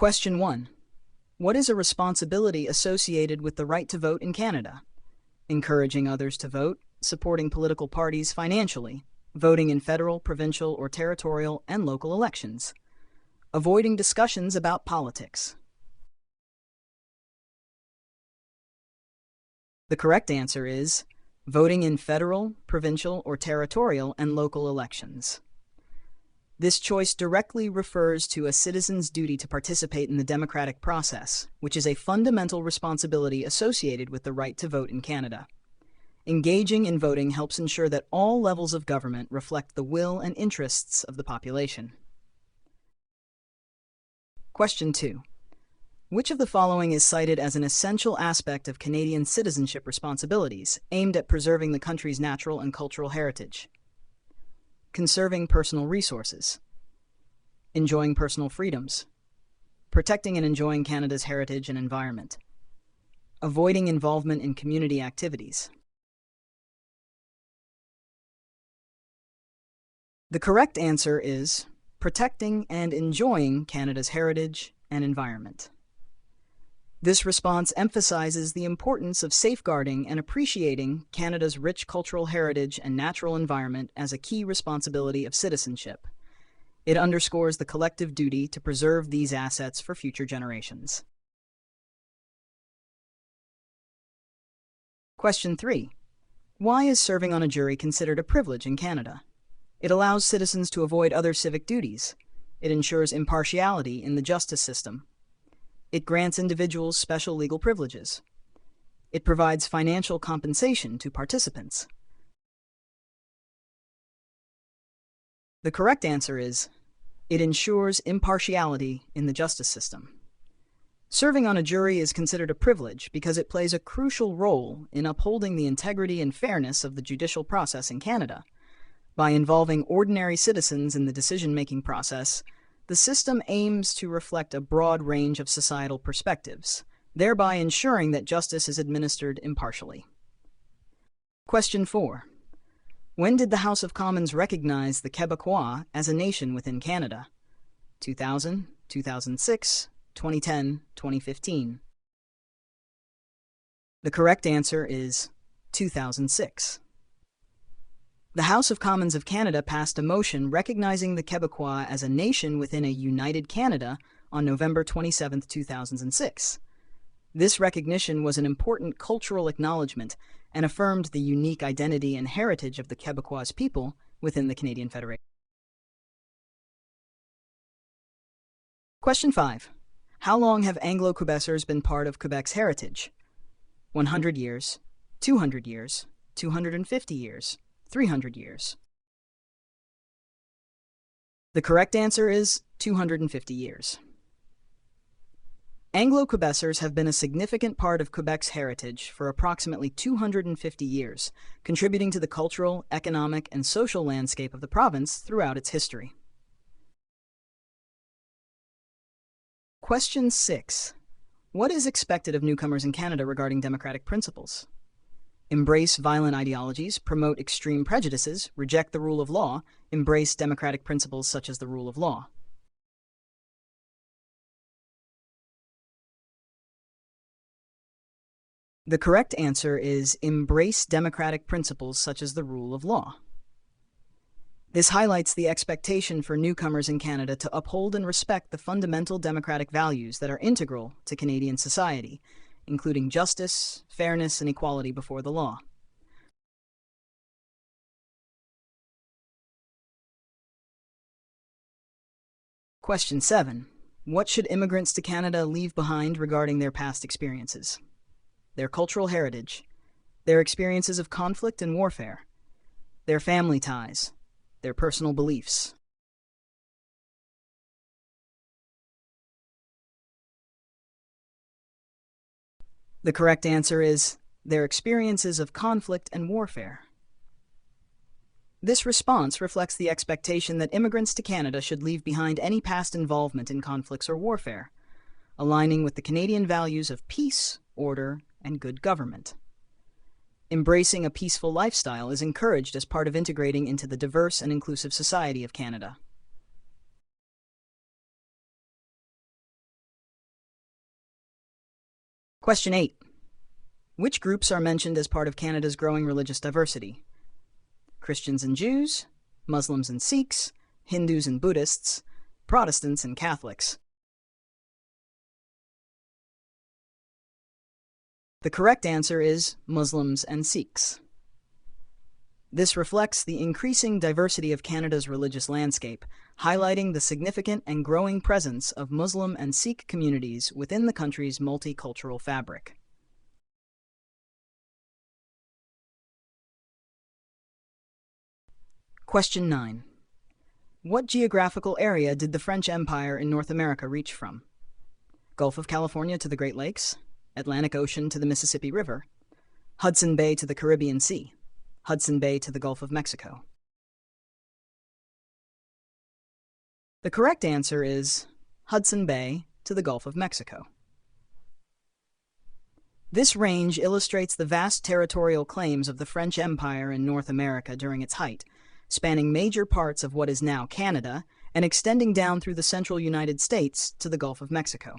Question 1. What is a responsibility associated with the right to vote in Canada? Encouraging others to vote, supporting political parties financially, voting in federal, provincial, or territorial and local elections, avoiding discussions about politics. The correct answer is voting in federal, provincial, or territorial and local elections. This choice directly refers to a citizen's duty to participate in the democratic process, which is a fundamental responsibility associated with the right to vote in Canada. Engaging in voting helps ensure that all levels of government reflect the will and interests of the population. Question 2. Which of the following is cited as an essential aspect of Canadian citizenship responsibilities aimed at preserving the country's natural and cultural heritage? Conserving personal resources, enjoying personal freedoms, protecting and enjoying Canada's heritage and environment, avoiding involvement in community activities. The correct answer is protecting and enjoying Canada's heritage and environment. This response emphasizes the importance of safeguarding and appreciating Canada's rich cultural heritage and natural environment as a key responsibility of citizenship. It underscores the collective duty to preserve these assets for future generations. Question 3. Why is serving on a jury considered a privilege in Canada? It allows citizens to avoid other civic duties. It ensures impartiality in the justice system. It grants individuals special legal privileges. It provides financial compensation to participants. The correct answer is, it ensures impartiality in the justice system. Serving on a jury is considered a privilege because it plays a crucial role in upholding the integrity and fairness of the judicial process in Canada. By involving ordinary citizens in the decision-making process, the system aims to reflect a broad range of societal perspectives, thereby ensuring that justice is administered impartially. Question 4. When did the House of Commons recognize the Quebecois as a nation within Canada? 2000, 2006, 2010, 2015. The correct answer is 2006. The House of Commons of Canada passed a motion recognizing the Quebecois as a nation within a united Canada on November 27, 2006. This recognition was an important cultural acknowledgement and affirmed the unique identity and heritage of the Quebecois people within the Canadian Federation. Question 5. How long have Anglo-Quebecers been part of Quebec's heritage? 100 years, 200 years, 250 years, 300 years. The correct answer is 250 years. Anglo-Quebecers have been a significant part of Quebec's heritage for approximately 250 years, contributing to the cultural, economic, and social landscape of the province throughout its history. Question 6. What is expected of newcomers in Canada regarding democratic principles? Embrace violent ideologies, promote extreme prejudices, reject the rule of law, embrace democratic principles such as the rule of law. The correct answer is embrace democratic principles such as the rule of law. This highlights the expectation for newcomers in Canada to uphold and respect the fundamental democratic values that are integral to Canadian society, including justice, fairness, and equality before the law. Question 7. What should immigrants to Canada leave behind regarding their past experiences? Their cultural heritage, their experiences of conflict and warfare, their family ties, their personal beliefs. The correct answer is their experiences of conflict and warfare. This response reflects the expectation that immigrants to Canada should leave behind any past involvement in conflicts or warfare, aligning with the Canadian values of peace, order, and good government. Embracing a peaceful lifestyle is encouraged as part of integrating into the diverse and inclusive society of Canada. Question 8. Which groups are mentioned as part of Canada's growing religious diversity? Christians and Jews, Muslims and Sikhs, Hindus and Buddhists, Protestants and Catholics. The correct answer is Muslims and Sikhs. This reflects the increasing diversity of Canada's religious landscape, highlighting the significant and growing presence of Muslim and Sikh communities within the country's multicultural fabric. Question 9. What geographical area did the French Empire in North America reach from? Gulf of California to the Great Lakes, Atlantic Ocean to the Mississippi River, Hudson Bay to the Caribbean Sea, Hudson Bay to the Gulf of Mexico. The correct answer is Hudson Bay to the Gulf of Mexico. This range illustrates the vast territorial claims of the French Empire in North America during its height, spanning major parts of what is now Canada and extending down through the central United States to the Gulf of Mexico.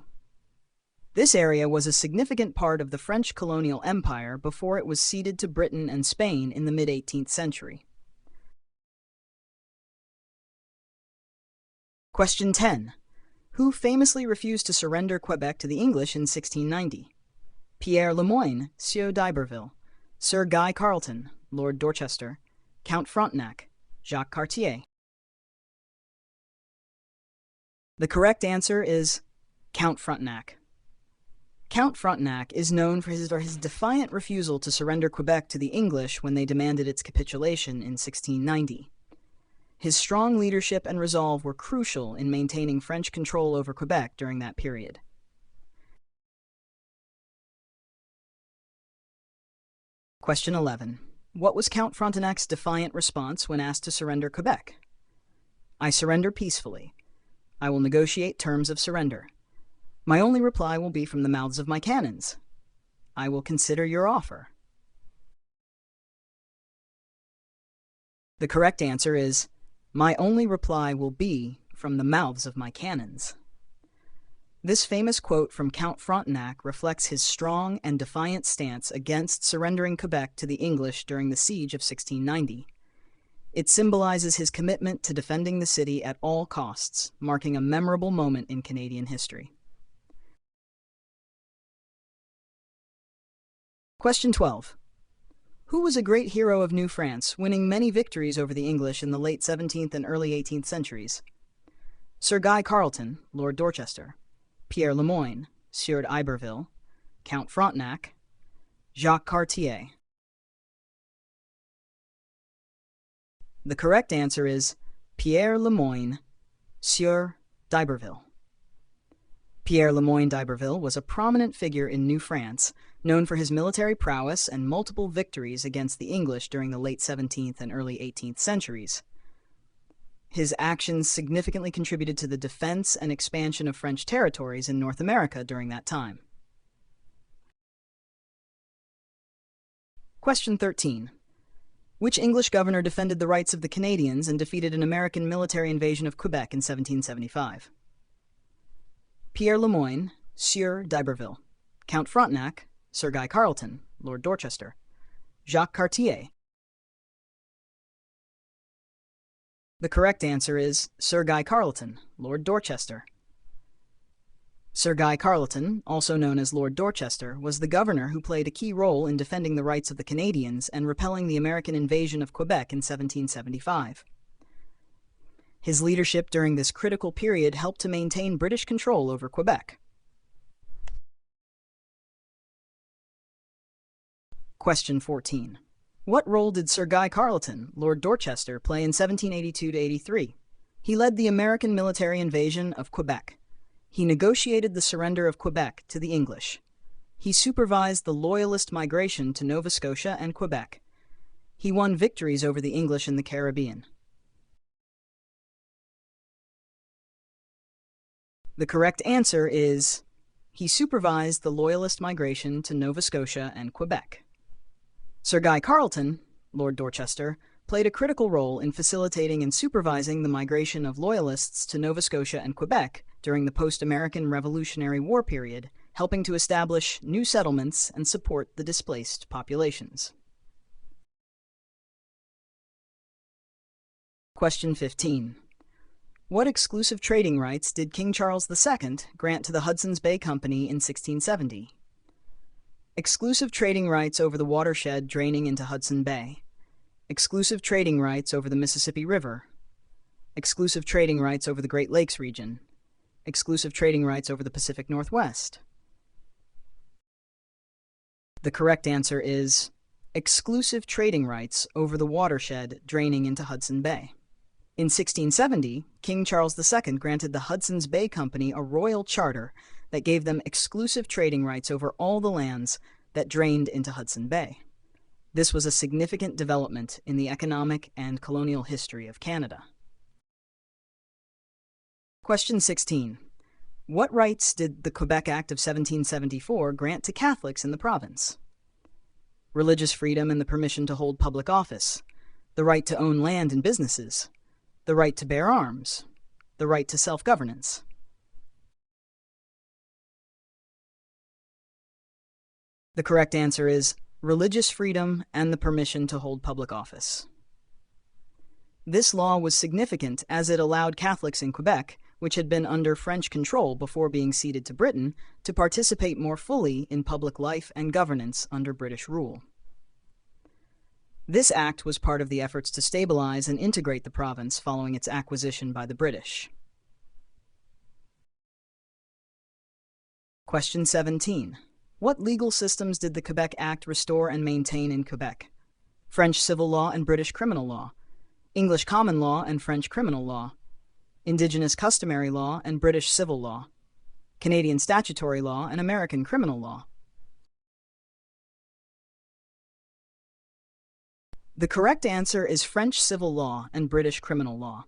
This area was a significant part of the French colonial empire before it was ceded to Britain and Spain in the mid-18th century. Question 10. Who famously refused to surrender Quebec to the English in 1690? Pierre Le Moyne, Sieur d'Iberville, Sir Guy Carleton, Lord Dorchester, Count Frontenac, Jacques Cartier. The correct answer is Count Frontenac. Count Frontenac is known for his defiant refusal to surrender Quebec to the English when they demanded its capitulation in 1690. His strong leadership and resolve were crucial in maintaining French control over Quebec during that period. Question 11. What was Count Frontenac's defiant response when asked to surrender Quebec? I surrender peacefully. I will negotiate terms of surrender. My only reply will be from the mouths of my cannons. I will consider your offer. The correct answer is, my only reply will be from the mouths of my cannons. This famous quote from Count Frontenac reflects his strong and defiant stance against surrendering Quebec to the English during the siege of 1690. It symbolizes his commitment to defending the city at all costs, marking a memorable moment in Canadian history. Question 12. Who was a great hero of New France, winning many victories over the English in the late 17th and early 18th centuries? Sir Guy Carleton, Lord Dorchester, Pierre Le Moyne, Sieur d'Iberville, Count Frontenac, Jacques Cartier. The correct answer is Pierre Le Moyne, Sieur d'Iberville. Pierre Le Moyne d'Iberville was a prominent figure in New France, known for his military prowess and multiple victories against the English during the late 17th and early 18th centuries. His actions significantly contributed to the defense and expansion of French territories in North America during that time. Question 13. Which English governor defended the rights of the Canadians and defeated an American military invasion of Quebec in 1775? Pierre Le Moyne, Sieur d'Iberville, Count Frontenac, Sir Guy Carleton, Lord Dorchester, Jacques Cartier. The correct answer is Sir Guy Carleton, Lord Dorchester. Sir Guy Carleton, also known as Lord Dorchester, was the governor who played a key role in defending the rights of the Canadians and repelling the American invasion of Quebec in 1775. His leadership during this critical period helped to maintain British control over Quebec. Question 14. What role did Sir Guy Carleton, Lord Dorchester, play in 1782–83? He led the American military invasion of Quebec. He negotiated the surrender of Quebec to the English. He supervised the Loyalist migration to Nova Scotia and Quebec. He won victories over the English in the Caribbean. The correct answer is, he supervised the Loyalist migration to Nova Scotia and Quebec. Sir Guy Carleton, Lord Dorchester, played a critical role in facilitating and supervising the migration of Loyalists to Nova Scotia and Quebec during the post-American Revolutionary War period, helping to establish new settlements and support the displaced populations. Question 15. What exclusive trading rights did King Charles II grant to the Hudson's Bay Company in 1670? Exclusive trading rights over the watershed draining into Hudson Bay. Exclusive trading rights over the Mississippi River. Exclusive trading rights over the Great Lakes region. Exclusive trading rights over the Pacific Northwest. The correct answer is exclusive trading rights over the watershed draining into Hudson Bay. In 1670, King Charles II granted the Hudson's Bay Company a royal charter that gave them exclusive trading rights over all the lands that drained into Hudson Bay. This was a significant development in the economic and colonial history of Canada. Question 16. What rights did the Quebec Act of 1774 grant to Catholics in the province? Religious freedom and the permission to hold public office, the right to own land and businesses, the right to bear arms, the right to self-governance. The correct answer is religious freedom and the permission to hold public office. This law was significant as it allowed Catholics in Quebec, which had been under French control before being ceded to Britain, to participate more fully in public life and governance under British rule. This act was part of the efforts to stabilize and integrate the province following its acquisition by the British. Question 17. What legal systems did the Quebec Act restore and maintain in Quebec? French civil law and British criminal law, English common law and French criminal law, Indigenous customary law and British civil law, Canadian statutory law and American criminal law. The correct answer is French civil law and British criminal law.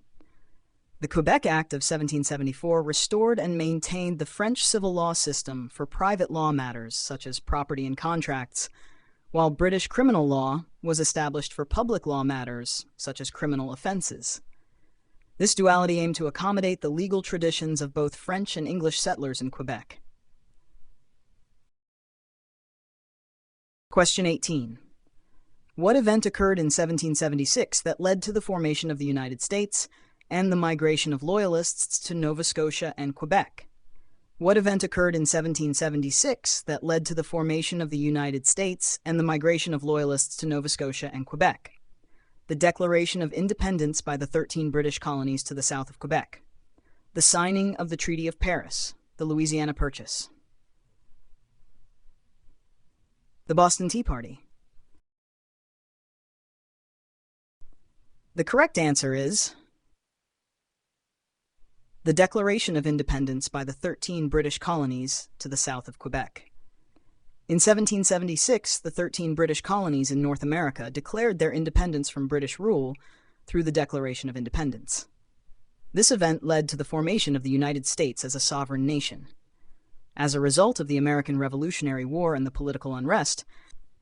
The Quebec Act of 1774 restored and maintained the French civil law system for private law matters such as property and contracts, while British criminal law was established for public law matters such as criminal offenses. This duality aimed to accommodate the legal traditions of both French and English settlers in Quebec. Question 18. What event occurred in 1776 that led to the formation of the United States and the migration of Loyalists to Nova Scotia and Quebec? What event occurred in 1776 that led to the formation of the United States and the migration of Loyalists to Nova Scotia and Quebec? The Declaration of Independence by the 13 British colonies to the south of Quebec. The signing of the Treaty of Paris, the Louisiana Purchase. The Boston Tea Party. The correct answer is the Declaration of Independence by the 13 British colonies to the south of Quebec. In 1776, the 13 British colonies in North America declared their independence from British rule through the Declaration of Independence. This event led to the formation of the United States as a sovereign nation. As a result of the American Revolutionary War and the political unrest,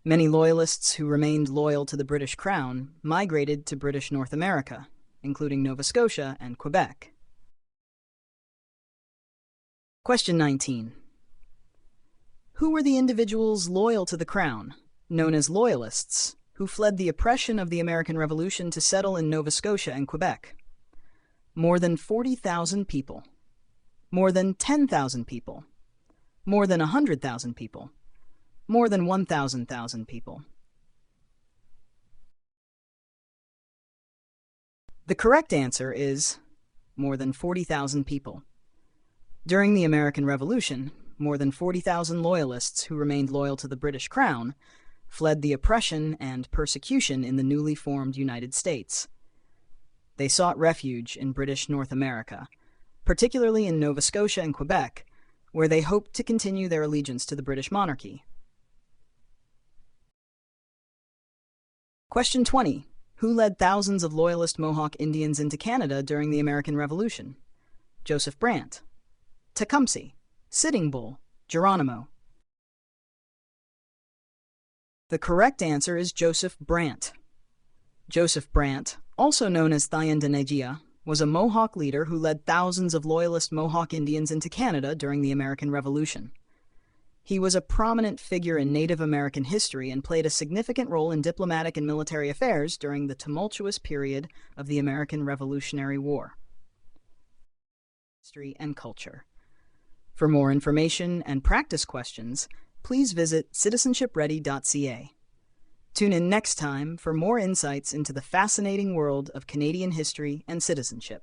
many Loyalists who remained loyal to the British Crown migrated to British North America, including Nova Scotia and Quebec. Question 19. Who were the individuals loyal to the Crown, known as Loyalists, who fled the oppression of the American Revolution to settle in Nova Scotia and Quebec? More than 40,000 people. More than 10,000 people. More than 100,000 people. More than 1,000 people. The correct answer is more than 40,000 people. During the American Revolution, more than 40,000 Loyalists who remained loyal to the British Crown fled the oppression and persecution in the newly formed United States. They sought refuge in British North America, particularly in Nova Scotia and Quebec, where they hoped to continue their allegiance to the British monarchy. Question 20. Who led thousands of Loyalist Mohawk Indians into Canada during the American Revolution? Joseph Brant, Tecumseh, Sitting Bull, Geronimo. The correct answer is Joseph Brant. Joseph Brant, also known as Thayendanegea, was a Mohawk leader who led thousands of Loyalist Mohawk Indians into Canada during the American Revolution. He was a prominent figure in Native American history and played a significant role in diplomatic and military affairs during the tumultuous period of the American Revolutionary War. History and culture. For more information and practice questions, please visit citizenshipready.ca. Tune in next time for more insights into the fascinating world of Canadian history and citizenship.